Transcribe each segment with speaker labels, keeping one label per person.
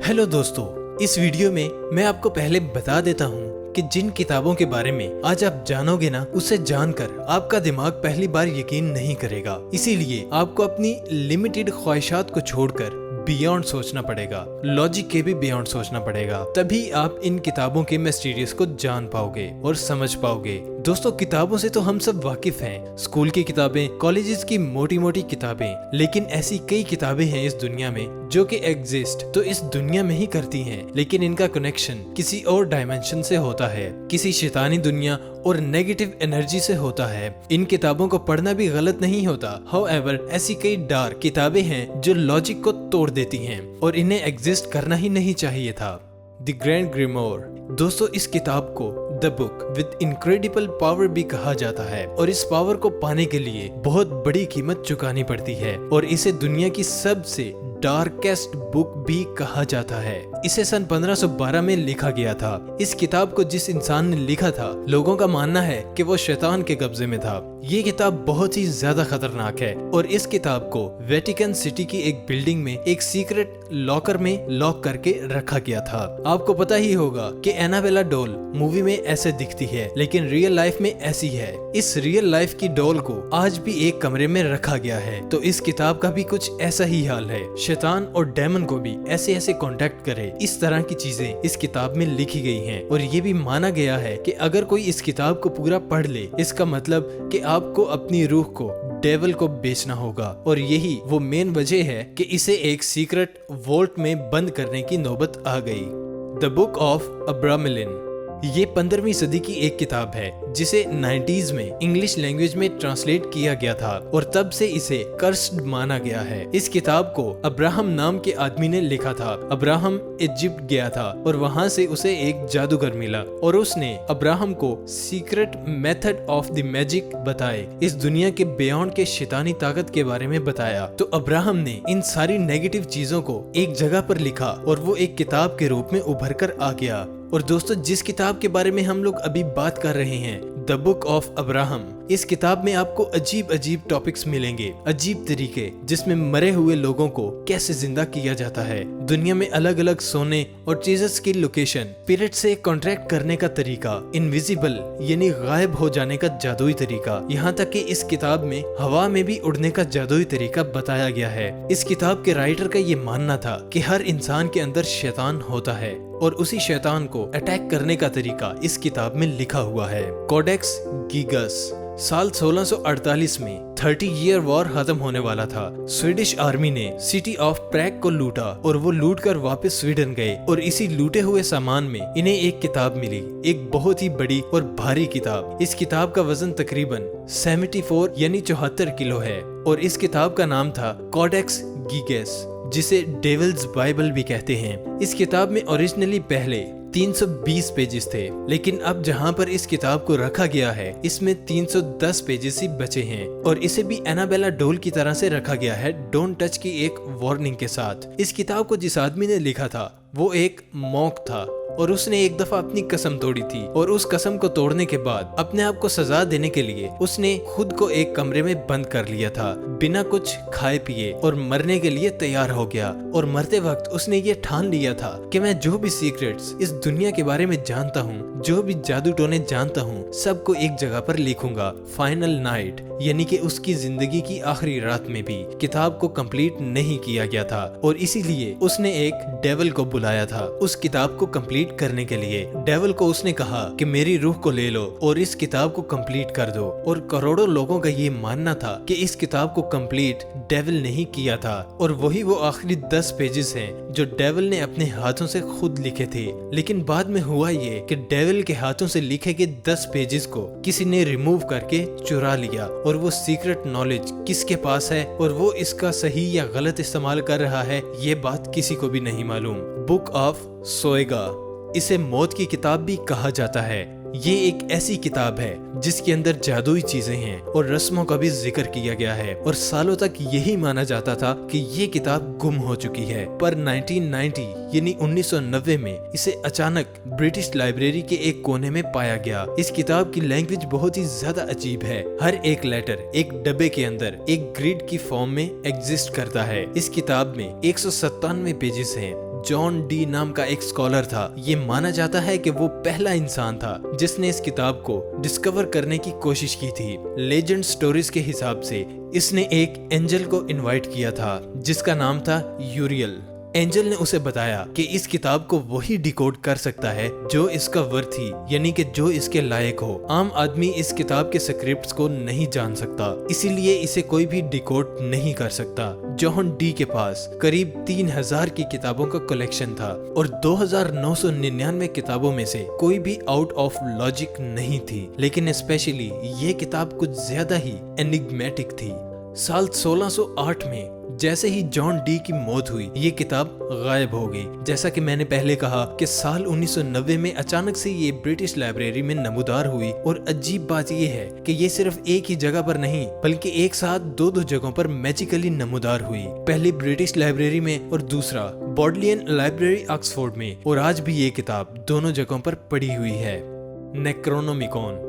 Speaker 1: Hello दोस्तों, इस video में मैं आपको पहले बता देता हूँ कि जिन किताबों के बारे में आज आप जानोगे ना, उसे जानकर आपका दिमाग पहली बार यकीन नहीं करेगा। इसीलिए आपको अपनी लिमिटेड ख्वाहिशात को छोड़कर बियॉन्ड सोचना पड़ेगा, लॉजिक के भी बियॉन्ड सोचना पड़ेगा। तभी आप इन किताबों के मिस्टीरियस को जान पाओगे और समझ पाओगे। दोस्तों, किताबों से तो हम सब वाकिफ हैं, स्कूल की किताबें, कॉलेजेस की मोटी मोटी किताबें, लेकिन ऐसी कई किताबें हैं इस दुनिया में जो कि एग्जिस्ट तो इस दुनिया में ही करती हैं, लेकिन इनका कनेक्शन किसी और डायमेंशन से होता है, किसी शैतानी दुनिया और नेगेटिव एनर्जी से होता है। इन किताबों को पढ़ना भी गलत नहीं होता। हाउएवर, ऐसी कई डार्क किताबें हैं जो लॉजिक को तोड़ देती हैं और इन्हें एग्जिस्ट करना ही नहीं चाहिए था। The grand grimoire. दोस्तों, इस किताब को the book with incredible power भी कहा जाता है और इस पावर को पाने के लिए बहुत बड़ी कीमत चुकानी पड़ती है और इसे दुनिया की सबसे डार्केस्ट बुक भी कहा जाता है। इसे सन 1512 में लिखा गया था। इस किताब को जिस इंसान ने लिखा था, लोगों का मानना है कि वो शैतान के कब्जे में था। ये किताब बहुत ही ज्यादा खतरनाक है और इस किताब को वेटिकन सिटी की एक बिल्डिंग में एक सीक्रेट लॉकर में लॉक करके रखा गया था। आपको पता ही होगा कि एनाबेला डॉल मूवी में ऐसे दिखती है, लेकिन रियल लाइफ में ऐसी है। इस रियल लाइफ की डॉल को आज भी एक कमरे में रखा गया है। तो इस किताब का भी कुछ ऐसा ही हाल है। शैतान और डेमन को भी ऐसे ऐसे कांटेक्ट करे, इस तरह की चीजें इस किताब में लिखी गई हैं। और ये भी माना गया है कि अगर कोई इस किताब को पूरा पढ़ ले, इसका मतलब कि आपको अपनी रूह को डेविल को बेचना होगा। और यही वो मेन वजह है कि इसे एक सीक्रेट वोल्ट में बंद करने की नौबत आ गई। The book of Abramelin. ये 15वीं सदी की एक किताब है जिसे 90s में इंग्लिश लैंग्वेज में ट्रांसलेट किया गया था और तब से इसे कर्स्ड माना गया है। इस किताब को अब्राहम नाम के आदमी ने लिखा था। अब्राहम इजिप्ट गया था और वहां से उसे एक जादूगर मिला और उसने अब्राहम को secret method of the magic बताए, इस दुनिया के बियॉन्ड के शैतानी ताकत के बारे में बताया। तो अब्राहम ने इन सारी नेगेटिव चीजों को एक जगह पर लिखा और वो एक किताब के रूप में उभर कर आ गया। और दोस्तों, जिस किताब के बारे में हम लोग अभी बात कर रहे हैं, द बुक ऑफ अब्राहम, इस किताब में आपको अजीब अजीब टॉपिक्स मिलेंगे, अजीब तरीके, जिसमें मरे हुए लोगों को कैसे जिंदा किया जाता है, दुनिया में अलग अलग सोने और चीजेस की लोकेशन, स्पिरिट से कॉन्ट्रैक्ट करने का तरीका, इनविजिबल यानी गायब हो जाने का जादुई तरीका, यहाँ तक कि इस किताब में हवा में भी उड़ने का जादुई तरीका बताया गया है। इस किताब के राइटर का ये मानना था कि हर इंसान के अंदर शैतान होता है और उसी शैतान को अटैक करने का तरीका इस किताब में लिखा हुआ है। कोडेक्स गीगस। साल 1648 में 30 ईयर वॉर खत्म होने वाला था। स्वीडिश आर्मी ने सिटी ऑफ प्रैग को लूटा और वो लूट कर वापस स्वीडन गए और इसी लूटे हुए सामान में इन्हें एक किताब मिली, एक बहुत ही बड़ी और भारी किताब। इस किताब का वजन तकरीबन 74 यानी 74 किलो है और इस किताब का नाम था कोडेक्स गीगस, जिसे डेविल्स बाइबल भी कहते हैं। इस किताब में ओरिजिनली पहले 320 पेजेस थे, लेकिन अब जहां पर इस किताब को रखा गया है, इसमें 310 पेजेस ही बचे हैं और इसे भी एनाबेला डोल की तरह से रखा गया है, डोंट टच की एक वार्निंग के साथ। इस किताब को जिस आदमी ने लिखा था वो एक मॉन्क था और उसने एक दफा अपनी कसम तोड़ी थी और उस कसम को तोड़ने के बाद अपने आप को सजा देने के लिए उसने खुद को एक कमरे में बंद कर लिया था, बिना कुछ खाए पिए, और मरने के लिए तैयार हो गया। और मरते वक्त उसने ये ठान लिया था कि मैं जो भी सीक्रेट्स इस दुनिया के बारे में जानता हूँ, जो भी जादू टोने जानता हूँ, सबको एक जगह पर लिखूंगा। फाइनल नाइट यानी कि उसकी जिंदगी की आखिरी रात में भी किताब को कंप्लीट नहीं किया गया था और इसीलिए उसने एक डेविल को बुलाया था उस किताब को कंप्लीट करने के लिए। डेविल को उसने कहा कि मेरी रूह को ले लो और इस किताब को कंप्लीट कर दो। और करोड़ों लोगों का ये मानना था कि इस किताब को कंप्लीट डेविल नहीं किया था और वही वो आखिरी 10 पेजेस हैं जो डेविल ने अपने हाथों से खुद लिखे थे। लेकिन बाद में हुआ ये कि डेविल के हाथों से लिखे गए 10 पेजेस को किसी ने रिमूव करके चुरा लिया और वो सीक्रेट नॉलेज किसके पास है और वो इसका सही या गलत इस्तेमाल कर रहा है, ये बात किसी को भी नहीं मालूम। बुक ऑफ सोएगा, इसे मौत की किताब भी कहा जाता है ये एक ऐसी किताब है जिसके अंदर जादुई चीजें हैं और रस्मों का भी जिक्र किया गया है और सालों तक यही माना जाता था कि ये किताब गुम हो चुकी है। पर 1990 यानी 1990 में इसे अचानक ब्रिटिश लाइब्रेरी के एक कोने में पाया गया। इस किताब की लैंग्वेज बहुत ही ज्यादा अजीब है। हर एक लेटर एक डब्बे के अंदर एक ग्रिड की फॉर्म में एग्जिस्ट करता है। इस किताब में 197 पेजेस हैं। जॉन डी नाम का एक स्कॉलर था। ये माना जाता है कि वो पहला इंसान था जिसने इस किताब को डिस्कवर करने की कोशिश की थी। लेजेंड स्टोरीज के हिसाब से इसने एक एंजल को इनवाइट किया था जिसका नाम था यूरियल। एंजल ने उसे बताया कि इस किताब को वही डिकोड कर सकता है जो इसका वर्थी यानी कि जो इसके लायक हो। आम आदमी इस किताब के स्क्रिप्ट्स को नहीं जान सकता, इसीलिए इसे कोई भी डिकोड नहीं कर सकता। जॉन डी के पास करीब 3000 की किताबों का कलेक्शन था और 2999 किताबों में से कोई भी आउट ऑफ लॉजिक नहीं थी, लेकिन स्पेशली ये किताब कुछ ज्यादा ही एनिग्मेटिक थी। साल 1608 में जैसे ही जॉन डी की मौत हुई ये किताब गायब हो गई। जैसा कि मैंने पहले कहा कि साल 1990 में अचानक से ये ब्रिटिश लाइब्रेरी में नमूदार हुई और अजीब बात ये है कि ये सिर्फ एक ही जगह पर नहीं बल्कि एक साथ दो जगहों पर मैजिकली नमूदार हुई। पहली ब्रिटिश लाइब्रेरी में और दूसरा बॉडलियन लाइब्रेरी ऑक्सफोर्ड में, और आज भी ये किताब दोनों जगहों पर पड़ी हुई है। नेक्रोनोमिकॉन,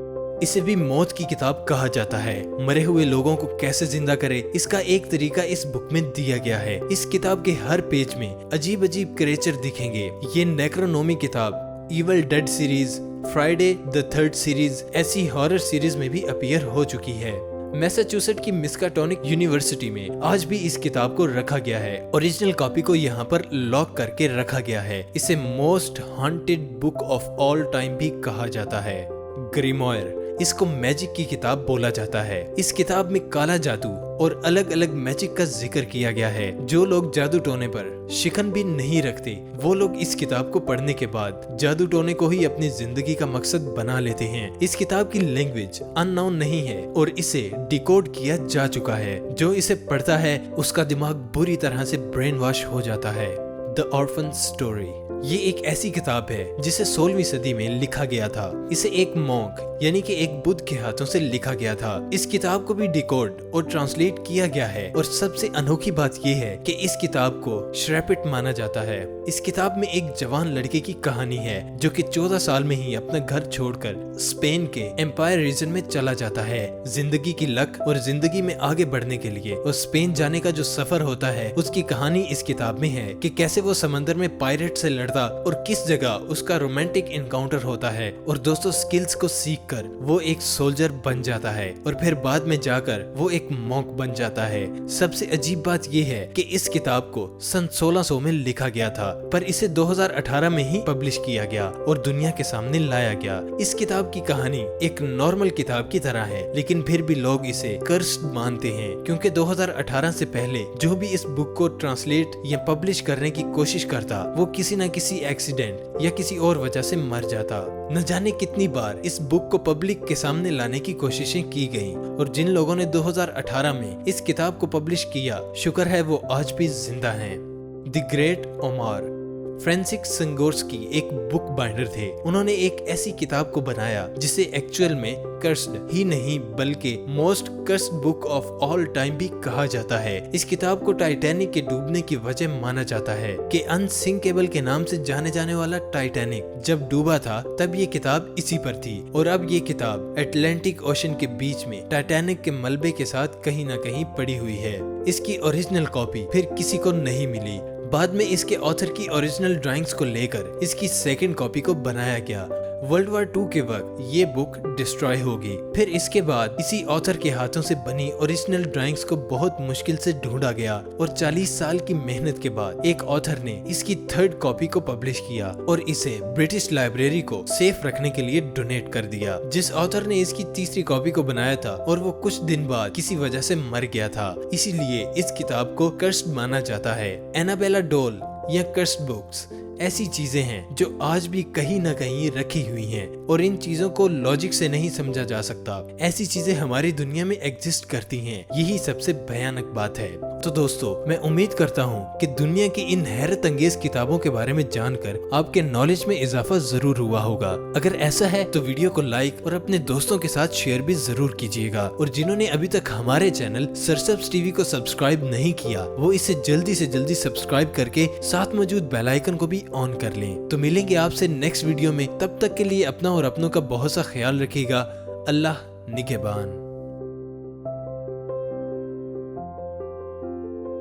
Speaker 1: इसे भी मौत की किताब कहा जाता है। मरे हुए लोगों को कैसे जिंदा करे इसका एक तरीका इस बुक में दिया गया है। इस किताब के हर पेज में अजीब अजीब क्रिएचर दिखेंगे। ये नेक्रोनोमी किताब evil dead series, Friday the 3rd series ऐसी हॉरर सीरीज में भी अपीयर हो चुकी है। मैसाचुसेट की मिस्काटोनिक यूनिवर्सिटी में आज भी इस किताब को रखा गया है। ओरिजिनल कॉपी को यहाँ पर लॉक करके रखा गया है। इसे most haunted book of all time भी कहा जाता है। ग्रिमोयर, इसको मैजिक की किताब बोला जाता है। इस किताब में काला जादू और अलग अलग मैजिक का जिक्र किया गया है। जो लोग जादू टोने पर शिकन भी नहीं रखते वो लोग इस किताब को पढ़ने के बाद जादू टोने को ही अपनी जिंदगी का मकसद बना लेते हैं। इस किताब की लैंग्वेज अननोन नहीं है और इसे डिकोड किया जा चुका है। जो इसे पढ़ता है उसका दिमाग बुरी तरह से ब्रेन वॉश हो जाता है। द ऑर्फन स्टोरी, ये एक ऐसी किताब है जिसे 16वीं सदी में लिखा गया था। इसे एक मॉन्क यानी कि एक बुद्ध के हाथों से लिखा गया था। इस किताब को भी डिकोड और ट्रांसलेट किया गया है और सबसे अनोखी बात यह है कि इस किताब को श्रेपिट माना जाता है। इस किताब में एक जवान लड़के की कहानी है जो कि 14 साल में ही अपना घर छोड़कर स्पेन के एम्पायर रीजन में चला जाता है। जिंदगी की लक और जिंदगी में आगे बढ़ने के लिए और स्पेन जाने का जो सफर होता है उसकी कहानी इस किताब में है कि कैसे वो समंदर में पायरेट से लड़ता और किस जगह उसका रोमांटिक इनकाउंटर होता है और दोस्तों स्किल्स को सीख कर वो एक सोल्जर बन जाता है और फिर बाद में जाकर वो एक मॉन्क बन जाता है। सबसे अजीब बात ये है कि इस किताब को सन 1600 में लिखा गया था पर इसे 2018 में ही पब्लिश किया गया और दुनिया के सामने लाया गया। इस किताब की कहानी एक नॉर्मल किताब की तरह है लेकिन फिर भी लोग इसे कर्स्ड मानते हैं क्योंकि 2018 से पहले जो भी इस बुक को ट्रांसलेट या पब्लिश करने की कोशिश करता वो किसी न किसी एक्सीडेंट या किसी और वजह से मर जाता। न जाने कितनी बार इस बुक को पब्लिक के सामने लाने की कोशिशें की गई और जिन लोगों ने 2018 में इस किताब को पब्लिश किया शुक्र है वो आज भी जिंदा हैं। द ग्रेट ओमार, फ्रांसिस सिंगोर्स्की एक बुक बाइंडर थे। उन्होंने एक ऐसी किताब को बनाया जिसे एक्चुअल में कर्स्ड ही नहीं बल्कि most cursed book of all time भी कहा जाता है। इस किताब को टाइटैनिक के डूबने की वजह माना जाता है कि अनसिंकेबल के नाम से जाने जाने वाला टाइटैनिक जब डूबा था तब ये किताब इसी पर थी और अब ये किताब अटलांटिक ओशन के बीच में टाइटैनिक के मलबे के साथ कहीं न कहीं पड़ी हुई है। इसकी ओरिजिनल कॉपी फिर किसी को नहीं मिली। बाद में इसके ऑथर की ओरिजिनल ड्राइंग्स को लेकर इसकी सेकंड कॉपी को बनाया गया। वर्ल्ड वॉर 2 के वक्त ये बुक डिस्ट्रॉय होगी। फिर इसके बाद इसी ऑथर के हाथों से बनी ओरिजिनल ड्राइंग्स को बहुत मुश्किल से ढूंढा गया और 40 साल की मेहनत के बाद एक ऑथर ने इसकी 3rd कॉपी को पब्लिश किया और इसे ब्रिटिश लाइब्रेरी को सेफ रखने के लिए डोनेट कर दिया। जिस ऑथर ने इसकी 3री कॉपी को बनाया था और वो कुछ दिन बाद किसी वजह से मर गया था, इसीलिए इस किताब को कर्स्ड माना जाता है। एनाबेला डोल या कर्स्ड बुक्स ऐसी चीजें हैं जो आज भी कहीं न कहीं रखी हुई हैं और इन चीजों को लॉजिक से नहीं समझा जा सकता। ऐसी चीजें हमारी दुनिया में एग्जिस्ट करती हैं, यही सबसे भयानक बात है। तो दोस्तों, मैं उम्मीद करता हूँ कि दुनिया की इन हैरत अंगेज किताबों के बारे में जानकर आपके नॉलेज में इजाफा जरूर हुआ होगा। अगर ऐसा है तो वीडियो को लाइक और अपने दोस्तों के साथ शेयर भी जरूर कीजिएगा। और जिन्होंने अभी तक हमारे चैनल सरसब्स टीवी को सब्सक्राइब नहीं किया, वो इसे जल्दी से जल्दी सब्सक्राइब करके साथ मौजूद बेल आइकन को भी ऑन कर लें। तो मिलेंगे आपसे नेक्स्ट वीडियो में, तब तक के लिए अपना और अपनों का बहुत सा ख्याल रखिएगा। अल्लाह निगहबान।